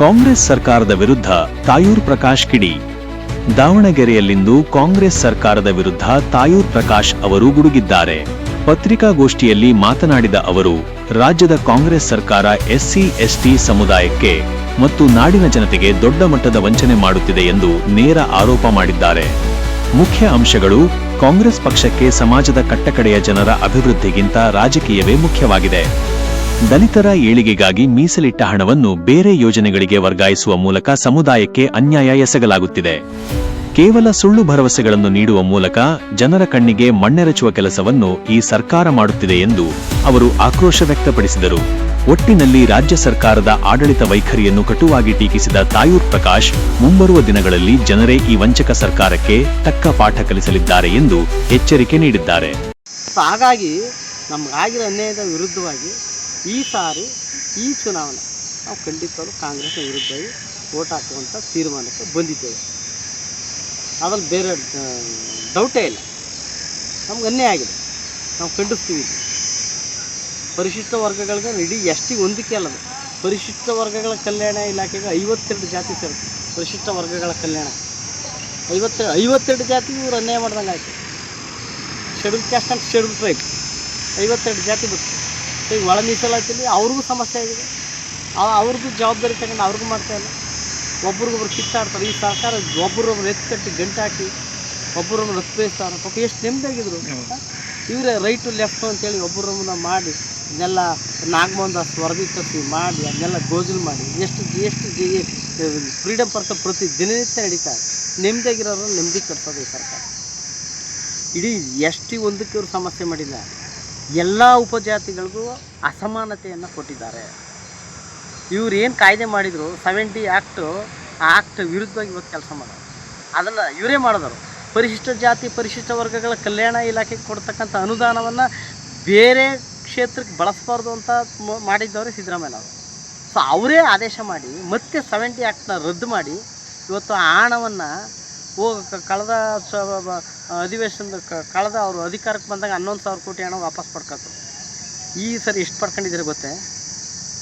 ಕಾಂಗ್ರೆಸ್ ಸರ್ಕಾರದ ವಿರುದ್ಧ ತಾಯೂರ್ ಪ್ರಕಾಶ್ ಕಿಡಿ. ದಾವಣಗೆರೆಯಲ್ಲಿಂದು ಕಾಂಗ್ರೆಸ್ ಸರ್ಕಾರದ ವಿರುದ್ಧ ತಾಯೂರ್ ಪ್ರಕಾಶ್ ಅವರು ಗುಡುಗಿದ್ದಾರೆ. ಪತ್ರಿಕಾಗೋಷ್ಠಿಯಲ್ಲಿ ಮಾತನಾಡಿದ ಅವರು, ರಾಜ್ಯದ ಕಾಂಗ್ರೆಸ್ ಸರ್ಕಾರ ಎಸ್ಸಿ ಎಸ್ಟಿ ಸಮುದಾಯಕ್ಕೆ ಮತ್ತು ನಾಡಿನ ಜನತೆಗೆ ದೊಡ್ಡ ಮಟ್ಟದ ವಂಚನೆ ಮಾಡುತ್ತಿದೆ ಎಂದು ನೇರ ಆರೋಪ ಮಾಡಿದ್ದಾರೆ. ಮುಖ್ಯ ಅಂಶಗಳು: ಕಾಂಗ್ರೆಸ್ ಪಕ್ಷಕ್ಕೆ ಸಮಾಜದ ಕಟ್ಟಕಡೆಯ ಜನರ ಅಭಿವೃದ್ಧಿಗಿಂತ ರಾಜಕೀಯವೇ ಮುಖ್ಯವಾಗಿದೆ. ದಲಿತರ ಏಳಿಗೆಗಾಗಿ ಮೀಸಲಿಟ್ಟ ಹಣವನ್ನು ಬೇರೆ ಯೋಜನೆಗಳಿಗೆ ವರ್ಗಾಯಿಸುವ ಮೂಲಕ ಸಮುದಾಯಕ್ಕೆ ಅನ್ಯಾಯ ಎಸಗಲಾಗುತ್ತಿದೆ. ಕೇವಲ ಸುಳ್ಳು ಭರವಸೆಗಳನ್ನು ನೀಡುವ ಮೂಲಕ ಜನರ ಕಣ್ಣಿಗೆ ಮಣ್ಣೆರಚುವ ಕೆಲಸವನ್ನು ಈ ಸರ್ಕಾರ ಮಾಡುತ್ತಿದೆ ಎಂದು ಅವರು ಆಕ್ರೋಶ ವ್ಯಕ್ತಪಡಿಸಿದರು. ಒಟ್ಟಿನಲ್ಲಿ ರಾಜ್ಯ ಸರ್ಕಾರದ ಆಡಳಿತ ವೈಖರಿಯನ್ನು ಕಟುವಾಗಿ ಟೀಕಿಸಿದ ತಾಯೂರ್ ಪ್ರಕಾಶ್, ಮುಂಬರುವ ದಿನಗಳಲ್ಲಿ ಜನರೇ ಈ ವಂಚಕ ಸರ್ಕಾರಕ್ಕೆ ತಕ್ಕ ಪಾಠ ಕಲಿಸಲಿದ್ದಾರೆ ಎಂದು ಎಚ್ಚರಿಕೆ ನೀಡಿದ್ದಾರೆ. ಹಾಗಾಗಿ ನಮಗಾಗಿರೋ ಅನ್ಯಾಯದ ವಿರುದ್ಧವಾಗಿ ಈ ಸಾರಿ ಈ ಚುನಾವಣೆ ನಾವು ಖಂಡಿತವಾಗ್ಲೂ ಕಾಂಗ್ರೆಸ್ನ ವಿರುದ್ಧವಾಗಿ ವೋಟ್ ಹಾಕುವಂಥ ತೀರ್ಮಾನಕ್ಕೆ ಬಂದಿದ್ದೇವೆ. ಅದ್ರಲ್ಲಿ ಬೇರೆ ಡೌಟೇ ಇಲ್ಲ. ನಮ್ಗೆ ಅನ್ಯಾಯ ಆಗಿದೆ, ನಾವು ಖಂಡಿಸ್ತೀವಿ. ಪರಿಶಿಷ್ಟ ವರ್ಗಗಳಿಗೆ ಇಡೀ ಎಷ್ಟಿಗೆ ಹೊಂದಿಕೆ ಅಲ್ಲದು. ಪರಿಶಿಷ್ಟ ವರ್ಗಗಳ ಕಲ್ಯಾಣ ಇಲಾಖೆಗೆ 52 ಜಾತಿ ಸೇರುತ್ತೆ. ಪರಿಶಿಷ್ಟ ವರ್ಗಗಳ ಕಲ್ಯಾಣ 52 ಜಾತಿಗೆ ಇವರು ಅನ್ಯಾಯ ಮಾಡ್ದಂಗೆ ಆಯಿತು. Schedule caste and schedule tribe 52 ಜಾತಿ ಬಿಟ್ಟು ಈಗ ಒಳ ಮೀಸಲಾತಿಯಲ್ಲಿ ಅವ್ರಿಗೂ ಸಮಸ್ಯೆ ಆಗಿದೆ. ಅವ್ರಿಗೂ ಜವಾಬ್ದಾರಿ ತಗೊಂಡು ಅವ್ರಿಗೂ ಮಾಡ್ತಾಯಿಲ್ಲ. ಒಬ್ರಿಗೊಬ್ರು ಕಿತ್ತಾಡ್ತಾರೆ. ಈ ಸರ್ಕಾರ ಒಬ್ಬರೊಬ್ರು ಎತ್ತು ಕಟ್ಟಿ ಗಂಟೆ ಹಾಕಿ ಒಬ್ಬರೊಬ್ರು ರತ್ತು ಬೇಯಿಸ್ತಾರೆ. ಪಾಪ ಎಷ್ಟು ನೆಮ್ಮದಿಯಾಗಿದ್ರು. ಇವರೇ ರೈಟು ಲೆಫ್ಟು ಅಂತೇಳಿ ಒಬ್ಬರೊಬ್ಬರನ್ನ ಮಾಡಿ ಇದನ್ನೆಲ್ಲ ನಾಗಮೋಹನ್ ವರದಿ ತರಿಸಿ ಮಾಡಿ ಅದನ್ನೆಲ್ಲ ಗೋಜಲು ಮಾಡಿ ಎಷ್ಟು ಫ್ರೀಡಮ್ ಪರ್ತ ಪ್ರತಿ ದಿನನಿತ್ಯ ನಡೀತಾರೆ. ನೆಮ್ಮದಿಯಾಗಿರೋರು ನೆಮ್ಮದಿ ಕಟ್ತದೆ ಈ ಸರ್ಕಾರ. ಇಡೀ ಎಷ್ಟಿ ಒಂದಕ್ಕೆ ಇವರು ಸಮಸ್ಯೆ ಮಾಡಿಲ್ಲ. ಎಲ್ಲ ಉಪಜಾತಿಗಳಿಗೂ ಅಸಮಾನತೆಯನ್ನು ಕೊಟ್ಟಿದ್ದಾರೆ. ಇವ್ರು ಏನು ಕಾಯ್ದೆ ಮಾಡಿದರು 70 ಆ್ಯಕ್ಟು, ಆ ಆ್ಯಕ್ಟ್ ವಿರುದ್ಧವಾಗಿ ಇವತ್ತು ಕೆಲಸ ಮಾಡೋರು. ಅದನ್ನು ಇವರೇ ಮಾಡಿದವರು. ಪರಿಶಿಷ್ಟ ಜಾತಿ ಪರಿಶಿಷ್ಟ ವರ್ಗಗಳ ಕಲ್ಯಾಣ ಇಲಾಖೆಗೆ ಕೊಡ್ತಕ್ಕಂಥ ಅನುದಾನವನ್ನು ಬೇರೆ ಕ್ಷೇತ್ರಕ್ಕೆ ಬಳಸಬಾರ್ದು ಅಂತ ಮಾಡಿದ್ದವರೇ ಸಿದ್ದರಾಮಯ್ಯ ಅವರು. ಸೊ ಅವರೇ ಆದೇಶ ಮಾಡಿ ಮತ್ತೆ 70 ಆ್ಯಕ್ಟ್ನ ರದ್ದು ಮಾಡಿ ಇವತ್ತು ಆ ಹಣವನ್ನು ಕಳೆದ ಅಧಿವೇಶನದ ಕಳೆದ ಅವರು ಅಧಿಕಾರಕ್ಕೆ ಬಂದಾಗ 11,000 ಕೋಟಿ ಹಣ ವಾಪಸ್ ಪಡ್ಕೊಳ್ತಾರೆ. ಈ ಸರಿ ಎಷ್ಟು ಪಡ್ಕೊಂಡಿದ್ದಾರೆ ಗೊತ್ತೇ?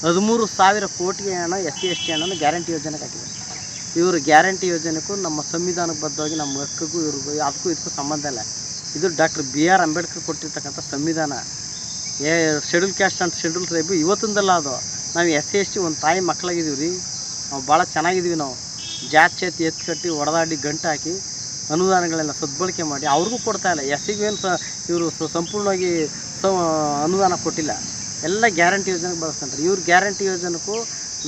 13,000 ಕೋಟಿ ಹಣ SC ST ಹಣನ ಗ್ಯಾರಂಟಿ ಯೋಜನೆಗೆ ಹಾಕಿದ್ದಾರೆ. ಇವರು ಗ್ಯಾರಂಟಿ ಯೋಜನೆಗೂ ನಮ್ಮ ಸಂವಿಧಾನಕ್ಕೆ ಬದ್ಧವಾಗಿ ನಮ್ಮ ಹಕ್ಕಿಗೂ ಇವ್ರಿಗೂ ಅದಕ್ಕೂ ಇದಕ್ಕೂ ಸಂಬಂಧ ಇಲ್ಲ. ಇದು ಡಾಕ್ಟರ್ BR ಅಂಬೇಡ್ಕರ್ ಕೊಟ್ಟಿರ್ತಕ್ಕಂಥ ಸಂವಿಧಾನ. Schedule caste and schedule tribe ಇವತ್ತಿಂದಲ್ಲ ಅದು. ನಾವು SC ST ಒಂದು ತಾಯಿ ಮಕ್ಕಳಾಗಿದ್ದೀವಿ ರೀ. ನಾವು ಭಾಳ ಚೆನ್ನಾಗಿದ್ದೀವಿ. ನಾವು ಜಾತಿ ಎತ್ತು ಕಟ್ಟಿ ಹೊಡೆದಾಡಿ ಗಂಟು ಹಾಕಿ ಅನುದಾನಗಳೆಲ್ಲ ಸದ್ಬಳಕೆ ಮಾಡಿ ಅವ್ರಿಗೂ ಕೊಡ್ತಾಯಿಲ್ಲ. SCಗೇನು ಇವರು ಸಂಪೂರ್ಣವಾಗಿ ಅನುದಾನ ಕೊಟ್ಟಿಲ್ಲ. ಎಲ್ಲ ಗ್ಯಾರಂಟಿ ಯೋಜನೆಗೆ ಬಳಸ್ಕೊಂತಾರೆ. ಇವ್ರು ಗ್ಯಾರಂಟಿ ಯೋಜನೆಗೂ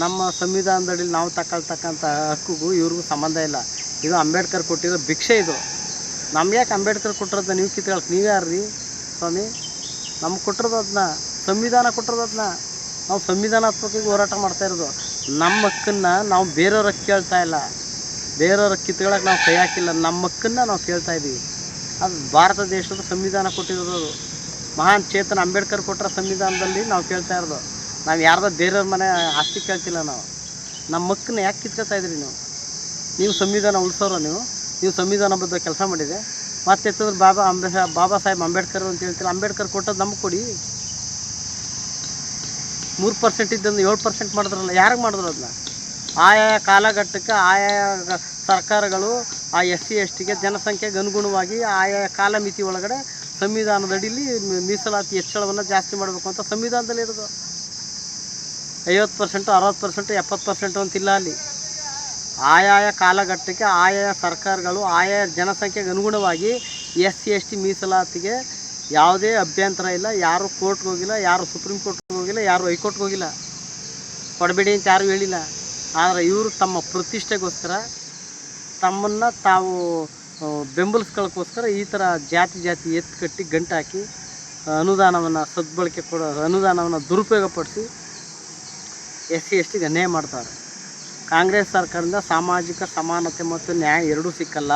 ನಮ್ಮ ಸಂವಿಧಾನದಡಿ ನಾವು ತಗೊಳ್ತಕ್ಕಂಥ ಹಕ್ಕಿಗೂ ಇವ್ರಿಗೂ ಸಂಬಂಧ ಇಲ್ಲ. ಇದು ಅಂಬೇಡ್ಕರ್ ಕೊಟ್ಟಿರೋ ಭಿಕ್ಷೆ. ಇದು ನಮ್ಗೆ ಯಾಕೆ ಅಂಬೇಡ್ಕರ್ ಕೊಟ್ಟಿರೋದನ್ನ ನೀವು ಕಿತ್ಕೊಳಕ್ಕೆ ನೀವು ಯಾರು ರೀ ಸ್ವಾಮಿ? ನಮ್ಗೆ ಕೊಟ್ಟಿರೋದು ಅದನ್ನ, ಸಂವಿಧಾನ ಕೊಟ್ಟಿರೋದು ಅದನ್ನ. ನಾವು ಸಂವಿಧಾನಾತ್ಮಕವಾಗಿ ಹೋರಾಟ ಮಾಡ್ತಾಯಿರೋದು. ನಮ್ಮ ಹಕ್ಕನ್ನು ನಾವು ಬೇರೆಯವ್ರ ಹಕ್ಕು ಕೇಳ್ತಾ ಇಲ್ಲ. ಬೇರೆಯವ್ರ ಕಿತ್ಕೊಳ್ಳೋಕೆ ನಾವು ಕೈ ಹಾಕಿಲ್ಲ. ನಮ್ಮ ಹಕ್ಕನ್ನು ನಾವು ಕೇಳ್ತಾ ಇದ್ದೀವಿ. ಅದು ಭಾರತ ದೇಶದ ಸಂವಿಧಾನ ಕೊಟ್ಟಿರೋದು. ಮಹಾನ್ ಚೇತನ ಅಂಬೇಡ್ಕರ್ ಕೊಟ್ಟರ ಸಂವಿಧಾನದಲ್ಲಿ ನಾವು ಕೇಳ್ತಾ ಇರೋದು. ನಾವು ಯಾರ್ದೋ ಬೇರೆಯವ್ರ ಮನೆ ಆಸ್ತಿ ಕೇಳ್ತಿಲ್ಲ. ನಾವು ನಮ್ಮ ಹಕ್ಕನ್ನು ಯಾಕೆ ಕಿತ್ಕೊಳ್ತಾ ಇದ್ರಿ? ನೀವು ಸಂವಿಧಾನ ಉಳಿಸೋರು. ನೀವು ಸಂವಿಧಾನಬದ್ಧ ಕೆಲಸ ಮಾಡಿದೆ. ಮತ್ತೆ ಎತ್ತಿದ್ರೆ ಬಾಬಾ ಸಾಹೇಬ್ ಅಂಬೇಡ್ಕರ್ ಅಂತ ಹೇಳ್ತೀರ. ಅಂಬೇಡ್ಕರ್ ಕೊಟ್ಟದ್ದು ನಮಗೆ ಕೊಡಿ. 3% ಇದ್ದಂದು 7% ಮಾಡಿದ್ರಲ್ಲ, ಯಾರಿಗೆ ಮಾಡಿದ್ರು ಅದನ್ನ? ಆಯಾ ಕಾಲಘಟ್ಟಕ್ಕೆ ಆಯಾ ಸರ್ಕಾರಗಳು ಆ SC STಗೆ ಜನಸಂಖ್ಯೆಗೆ ಅನುಗುಣವಾಗಿ ಆಯಾ ಕಾಲಮಿತಿ ಒಳಗಡೆ ಸಂವಿಧಾನದಡಿಲಿ ಮೀಸಲಾತಿ ಹೆಚ್ಚಳವನ್ನು ಜಾಸ್ತಿ ಮಾಡಬೇಕು ಅಂತ ಸಂವಿಧಾನದಲ್ಲಿ ಇರೋದು. 50%, 60%, 70% ಅಂತಿಲ್ಲ ಅಲ್ಲಿ. ಆಯಾಯ ಕಾಲಘಟ್ಟಕ್ಕೆ ಆಯಾ ಸರ್ಕಾರಗಳು ಆಯಾ ಜನಸಂಖ್ಯೆಗೆ ಅನುಗುಣವಾಗಿ SC ST ಮೀಸಲಾತಿಗೆ ಯಾವುದೇ ಅಭ್ಯಂತರ ಇಲ್ಲ. ಯಾರು ಕೋರ್ಟ್ಗೆ ಹೋಗಿಲ್ಲ, ಯಾರು ಸುಪ್ರೀಂ ಕೋರ್ಟ್ಗೆ ಹೋಗಿಲ್ಲ, ಯಾರು ಹೈಕೋರ್ಟ್ಗೆ ಹೋಗಿಲ್ಲ. ಕೊಡಬೇಡಿ ಅಂತ ಯಾರು ಹೇಳಿಲ್ಲ. ಆದರೆ ಇವರು ತಮ್ಮ ಪ್ರತಿಷ್ಠೆಗೋಸ್ಕರ ತಮ್ಮನ್ನು ತಾವು ಬೆಂಬಲಿಸ್ಕೊಳ್ಳೋಕ್ಕೋಸ್ಕರ ಈ ಥರ ಜಾತಿ ಎತ್ತು ಕಟ್ಟಿ ಗಂಟು ಹಾಕಿ ಅನುದಾನವನ್ನು ಸದ್ಬಳಕೆ ಅನುದಾನವನ್ನು ದುರುಪಯೋಗಪಡಿಸಿ SC STಗೆ ಅನ್ಯಾಯ ಮಾಡ್ತಾರೆ. ಕಾಂಗ್ರೆಸ್ ಸರ್ಕಾರದಿಂದ ಸಾಮಾಜಿಕ ಸಮಾನತೆ ಮತ್ತು ನ್ಯಾಯ ಎರಡೂ ಸಿಕ್ಕಲ್ಲ.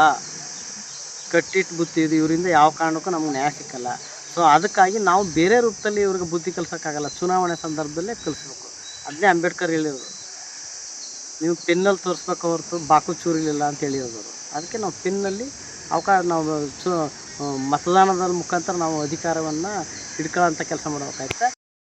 ಕಟ್ಟಿಟ್ಟು ಬುತ್ತಿ ಇದು. ಇವರಿಂದ ಯಾವ ಕಾರಣಕ್ಕೂ ನಮ್ಗೆ ನ್ಯಾಯ ಸಿಕ್ಕಲ್ಲ. ಸೊ ಅದಕ್ಕಾಗಿ ನಾವು ಬೇರೆ ರೂಪದಲ್ಲಿ ಇವ್ರಿಗೆ ಬುದ್ಧಿ ಕಲಿಸೋಕ್ಕಾಗಲ್ಲ. ಚುನಾವಣೆ ಸಂದರ್ಭದಲ್ಲೇ ಕಲಿಸ್ಬೇಕು. ಅದನ್ನೇ ಅಂಬೇಡ್ಕರ್ ಹೇಳಿದರು. ನೀವು ಪೆನ್ನಲ್ಲಿ ತೋರಿಸ್ಬೇಕು ಹೊರತು ಬಾಕು ಚೂರಿಲಿಲ್ಲ ಅಂತ ಹೇಳಿರೋದು. ಅದಕ್ಕೆ ನಾವು ಪೆನ್ನಲ್ಲಿ ನಾವು ಮತದಾನದ ಮುಖಾಂತರ ನಾವು ಅಧಿಕಾರವನ್ನು ಹಿಡ್ಕೊಳ್ಳೋಂಥ ಕೆಲಸ ಮಾಡಬೇಕಾಯ್ತು.